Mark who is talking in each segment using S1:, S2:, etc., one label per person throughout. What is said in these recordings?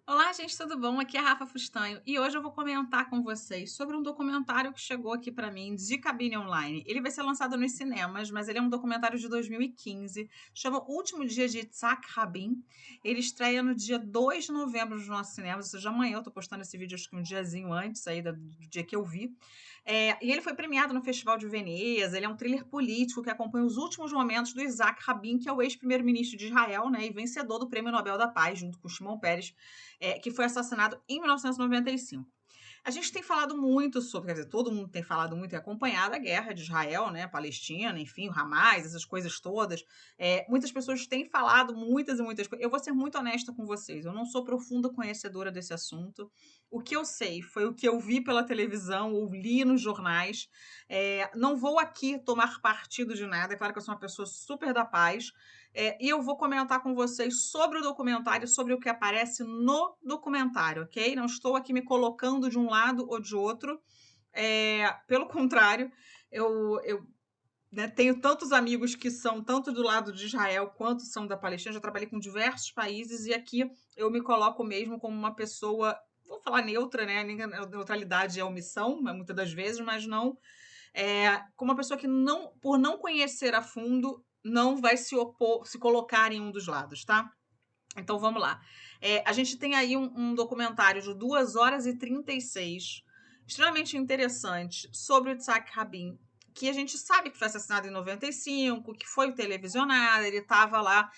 S1: Olá, gente, tudo bom? Aqui é a Rafa Fustanho e hoje eu vou comentar com vocês sobre um documentário que chegou aqui para mim de Cabine Online. Ele vai ser lançado nos cinemas, mas ele é um documentário de 2015, chama O Último Dia de Yitzhak Rabin. Ele estreia no dia 2 de novembro nos nossos cinemas, ou seja, amanhã. Eu tô postando esse vídeo acho que um diazinho antes aí do dia que eu vi. E ele foi premiado no Festival de Veneza. Ele é um thriller político que acompanha os últimos momentos do Yitzhak Rabin, que é o ex-primeiro-ministro de Israel, né, e vencedor do Prêmio Nobel da Paz, junto com Shimon Peres, que foi assassinado em 1995. A gente tem falado muito sobre, quer dizer, todo mundo tem falado muito e acompanhado a guerra de Israel, né, Palestina, enfim, o Hamas, essas coisas todas. Muitas pessoas têm falado muitas e muitas coisas. Eu vou ser muito honesta com vocês, eu não sou profunda conhecedora desse assunto. O que eu sei foi o que eu vi pela televisão ou li nos jornais. Não vou aqui tomar partido de nada, é claro que eu sou uma pessoa super da paz, e eu vou comentar com vocês sobre o documentário, sobre o que aparece no documentário, ok? Não estou aqui me colocando de um lado ou de outro. Pelo contrário, eu né, tenho tantos amigos que são tanto do lado de Israel quanto são da Palestina. Já trabalhei com diversos países e aqui eu me coloco mesmo como uma pessoa, vou falar neutra, né? Neutralidade é omissão, muitas das vezes, mas não como uma pessoa que não, por não conhecer a fundo, não vai se opor, se colocar em um dos lados, tá? Então vamos lá. A gente tem aí um documentário de 2 horas e 36, extremamente interessante, sobre o Yitzhak Rabin, que a gente sabe que foi assassinado em 95, que foi televisionado, ele estava lá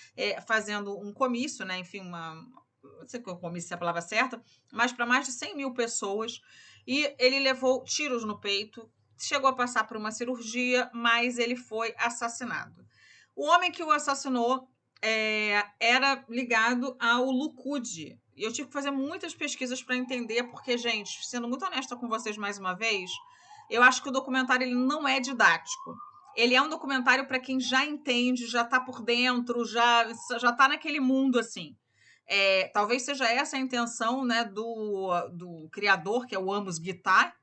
S1: fazendo um comício, né? Enfim, não sei se o comício é a palavra certa, mas para mais de 100 mil pessoas, e ele levou tiros no peito, chegou a passar por uma cirurgia, mas ele foi assassinado. O homem que o assassinou era ligado ao Likud. E eu tive que fazer muitas pesquisas para entender, porque, gente, sendo muito honesta com vocês mais uma vez, eu acho que o documentário ele não é didático. Ele é um documentário para quem já entende, já está por dentro, já está naquele mundo assim. Talvez seja essa a intenção, né, do criador, que é o Amos Guitar.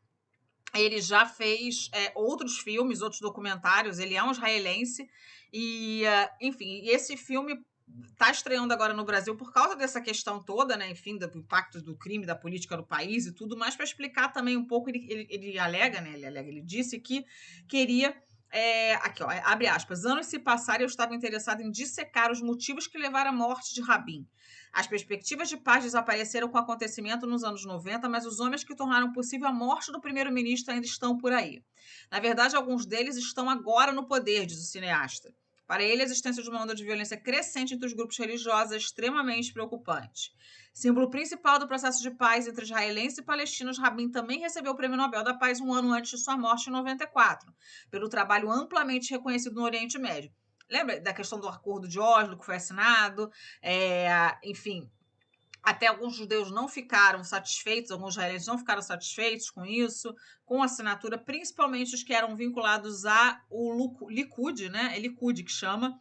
S1: Ele já fez outros filmes, outros documentários. Ele é um israelense e, enfim, esse filme está estreando agora no Brasil por causa dessa questão toda, né? Enfim, do impacto do crime, da política no país e tudo mais, para explicar também um pouco. Ele alega, né? Ele disse que queria. Aqui, ó, abre aspas. Anos se passaram e eu estava interessado em dissecar os motivos que levaram à morte de Rabin. As perspectivas de paz desapareceram com o acontecimento nos anos 90, mas os homens que tornaram possível a morte do primeiro-ministro ainda estão por aí. Na verdade, alguns deles estão agora no poder, diz o cineasta. Para ele, a existência de uma onda de violência crescente entre os grupos religiosos é extremamente preocupante. Símbolo principal do processo de paz entre israelenses e palestinos, Rabin também recebeu o Prêmio Nobel da Paz um ano antes de sua morte, em 94, pelo trabalho amplamente reconhecido no Oriente Médio. Lembra da questão do acordo de Oslo, que foi assinado? Enfim, até alguns judeus não ficaram satisfeitos, alguns israelenses não ficaram satisfeitos com isso, com a assinatura, principalmente os que eram vinculados ao Likud, né? É Likud que chama,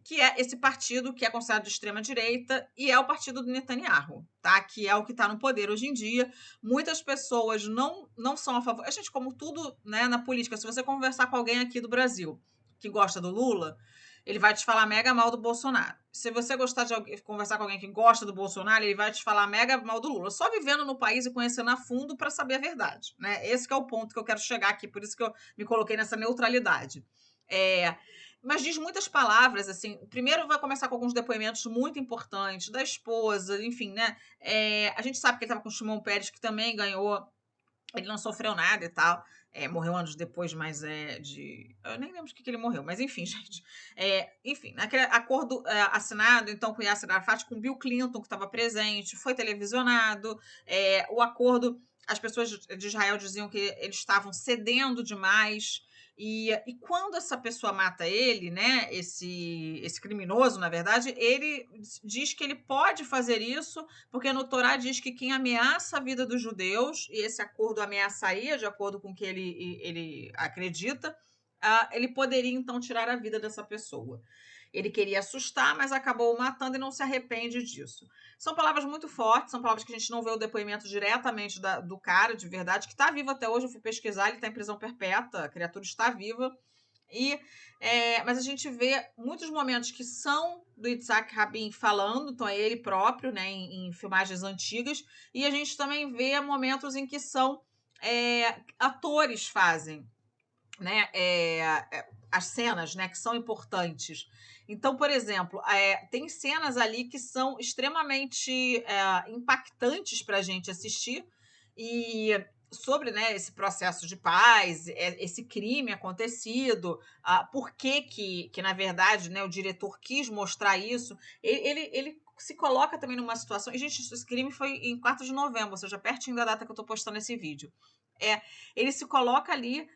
S1: que é esse partido que é considerado de extrema-direita e é o partido do Netanyahu, tá? Que é o que está no poder hoje em dia. Muitas pessoas não são a favor. A gente, como tudo, né, na política, se você conversar com alguém aqui do Brasil que gosta do Lula, ele vai te falar mega mal do Bolsonaro. Se você gostar de conversar com alguém que gosta do Bolsonaro, ele vai te falar mega mal do Lula. Só vivendo no país e conhecendo a fundo para saber a verdade, né? Esse que é o ponto que eu quero chegar aqui, por isso que eu me coloquei nessa neutralidade. Mas diz muitas palavras, assim. Primeiro vai começar com alguns depoimentos muito importantes da esposa, enfim, né? A gente sabe que ele estava com o Shimon Peres, que também ganhou, ele não sofreu nada e tal. Morreu anos depois, mas eu nem lembro de que ele morreu, mas enfim, gente. Enfim, naquele acordo assinado, então, com Yasser Arafat, com Bill Clinton, que estava presente, foi televisionado. O acordo, as pessoas de Israel diziam que eles estavam cedendo demais. E quando essa pessoa mata ele, né, esse criminoso, na verdade, ele diz que ele pode fazer isso, porque no Torá diz que quem ameaça a vida dos judeus, e esse acordo ameaçaria, de acordo com o que ele acredita, ele poderia então tirar a vida dessa pessoa. Ele queria assustar, mas acabou matando e não se arrepende disso. São palavras muito fortes, são palavras que a gente não vê o depoimento diretamente do cara, de verdade, que está vivo até hoje. Eu fui pesquisar, ele está em prisão perpétua, a criatura está viva. Mas a gente vê muitos momentos que são do Yitzhak Rabin falando, então é ele próprio, né, em filmagens antigas, e a gente também vê momentos em que são atores fazem, né, as cenas, né, que são importantes. Então, por exemplo, tem cenas ali que são extremamente impactantes para a gente assistir, e sobre, né, esse processo de paz, esse crime acontecido, por que na verdade, né, o diretor quis mostrar isso. Ele se coloca também numa situação. E, gente, esse crime foi em 4 de novembro, ou seja, pertinho da data que eu estou postando esse vídeo. Ele se coloca ali.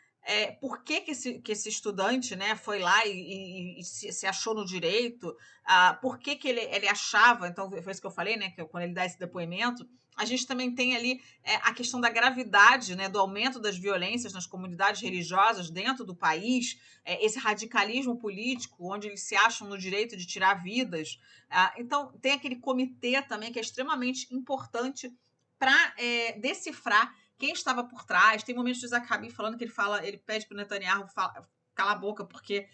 S1: Por que esse estudante, né, foi lá e se achou no direito? Por que ele achava? Então, foi isso que eu falei, né, que quando ele dá esse depoimento, a gente também tem ali a questão da gravidade, né, do aumento das violências nas comunidades religiosas dentro do país, esse radicalismo político, onde eles se acham no direito de tirar vidas. Então, tem aquele comitê também que é extremamente importante para decifrar quem estava por trás. Tem momentos de Isaac Rabin falando que ele pede para o Netanyahu calar a boca, porque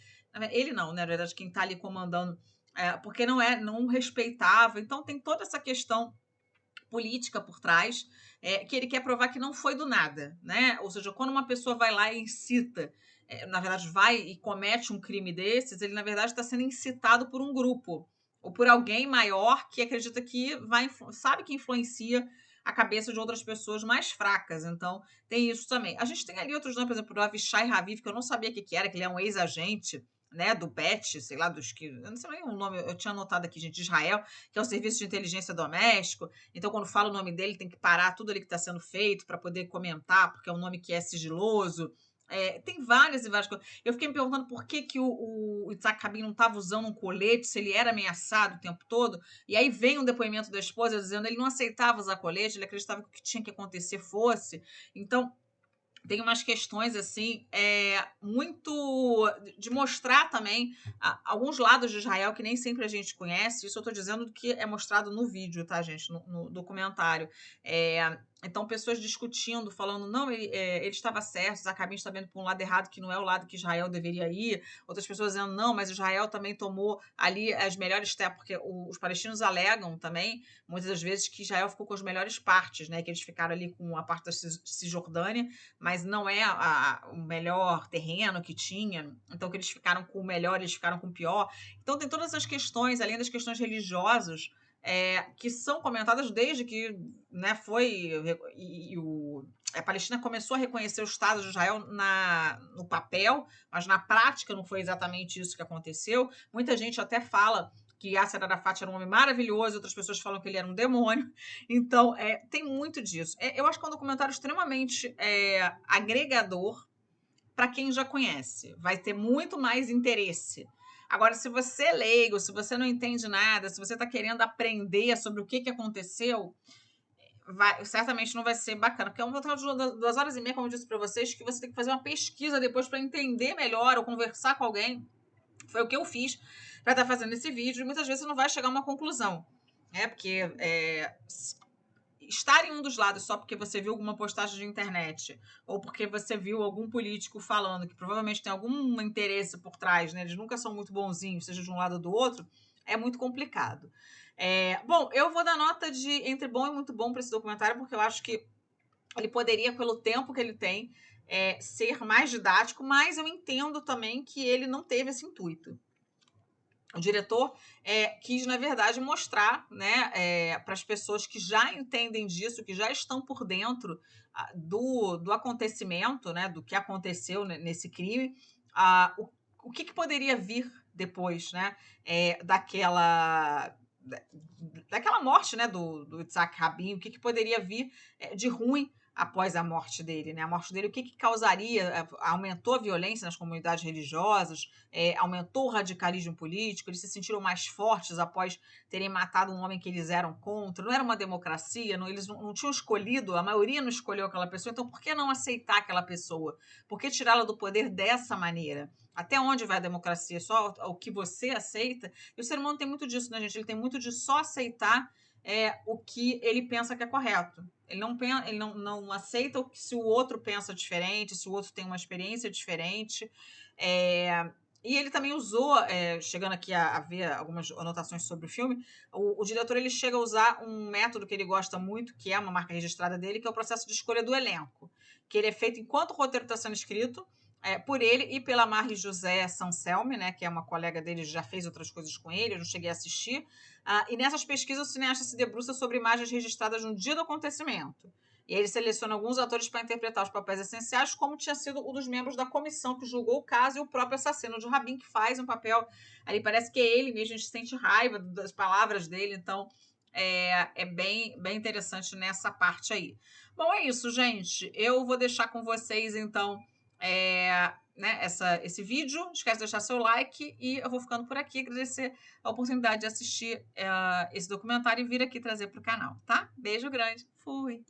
S1: ele não, né, na verdade, quem está ali comandando, porque não respeitava. Então tem toda essa questão política por trás, que ele quer provar que não foi do nada, né? Ou seja, quando uma pessoa vai lá e incita, na verdade, vai e comete um crime desses, ele, na verdade, está sendo incitado por um grupo ou por alguém maior que acredita que sabe que influencia a cabeça de outras pessoas mais fracas. Então, tem isso também. A gente tem ali outros nomes, por exemplo, o Avishai Raviv, que eu não sabia o que era, que ele é um ex-agente, né, do BET, sei lá, dos que. Eu não sei nem o nome, eu tinha anotado aqui, gente, de Israel, que é o Serviço de Inteligência Doméstico. Então, quando fala o nome dele, tem que parar tudo ali que está sendo feito para poder comentar, porque é um nome que é sigiloso. Tem várias e várias coisas. Eu fiquei me perguntando por que o Yitzhak Rabin não estava usando um colete, se ele era ameaçado o tempo todo. E aí vem um depoimento da esposa dizendo que ele não aceitava usar colete, ele acreditava que o que tinha que acontecer fosse. Então, tem umas questões assim muito de mostrar também alguns lados de Israel que nem sempre a gente conhece. Isso eu estou dizendo que é mostrado no vídeo, tá, gente? No documentário. Então, pessoas discutindo, falando, não, ele estava certo, Isaac Rabin está vendo para um lado errado, que não é o lado que Israel deveria ir. Outras pessoas dizendo, não, mas Israel também tomou ali as melhores steps, porque os palestinos alegam também, muitas das vezes, que Israel ficou com as melhores partes, né? Que eles ficaram ali com a parte da Cisjordânia, mas não é o melhor terreno que tinha, então que eles ficaram com o melhor, eles ficaram com o pior. Então tem todas essas questões, além das questões religiosas, que são comentadas desde que, né, a Palestina começou a reconhecer o Estado de Israel no papel, mas na prática não foi exatamente isso que aconteceu. Muita gente até fala que Yasser Arafat era um homem maravilhoso, outras pessoas falam que ele era um demônio. Então, tem muito disso. Eu acho que é um documentário extremamente agregador para quem já conhece. Vai ter muito mais interesse. Agora, se você é leigo, se você não entende nada, se você está querendo aprender sobre o que aconteceu, certamente não vai ser bacana, porque é um documentário de 2 horas e meia, como eu disse para vocês, que você tem que fazer uma pesquisa depois para entender melhor ou conversar com alguém. Foi o que eu fiz para estar fazendo esse vídeo, e muitas vezes você não vai chegar a uma conclusão. Porque estar em um dos lados só porque você viu alguma postagem de internet ou porque você viu algum político falando que provavelmente tem algum interesse por trás, né? Eles nunca são muito bonzinhos, seja de um lado ou do outro, é muito complicado. Bom, eu vou dar nota de entre bom e muito bom para esse documentário, porque eu acho que ele poderia, pelo tempo que ele tem, ser mais didático, mas eu entendo também que ele não teve esse intuito. O diretor quis, na verdade, mostrar, né, para as pessoas que já entendem disso, que já estão por dentro do acontecimento, né, do que aconteceu nesse crime, o que poderia vir depois, né, daquela morte, né, do Yitzhak Rabin, o que poderia vir de ruim após a morte dele, né? A morte dele, o que causaria? Aumentou a violência nas comunidades religiosas, aumentou o radicalismo político, eles se sentiram mais fortes após terem matado um homem que eles eram contra. Não era uma democracia, eles não tinham escolhido, a maioria não escolheu aquela pessoa, então por que não aceitar aquela pessoa? Por que tirá-la do poder dessa maneira? Até onde vai a democracia? Só o que você aceita? E o ser humano tem muito disso, né, gente? Ele tem muito de só aceitar o que ele pensa que é correto. Ele não aceita se o outro pensa diferente, se o outro tem uma experiência diferente. E ele também usou, chegando aqui a ver algumas anotações sobre o filme, o diretor ele chega a usar um método que ele gosta muito, que é uma marca registrada dele, que é o processo de escolha do elenco, que ele é feito enquanto o roteiro está sendo escrito, por ele e pela Marli José Sanselme, né, que é uma colega dele, já fez outras coisas com ele, eu não cheguei a assistir. E nessas pesquisas o cineasta se debruça sobre imagens registradas no dia do acontecimento. E ele seleciona alguns atores para interpretar os papéis essenciais, como tinha sido um dos membros da comissão que julgou o caso e o próprio assassino de Rabin, que faz um papel ali, parece que é ele mesmo, a gente sente raiva das palavras dele, então é bem interessante nessa parte aí. Bom, é isso, gente. Eu vou deixar com vocês, então, né, esse vídeo. Não esquece de deixar seu like e eu vou ficando por aqui. Agradecer a oportunidade de assistir esse documentário e vir aqui trazer para o canal, tá? Beijo grande. Fui!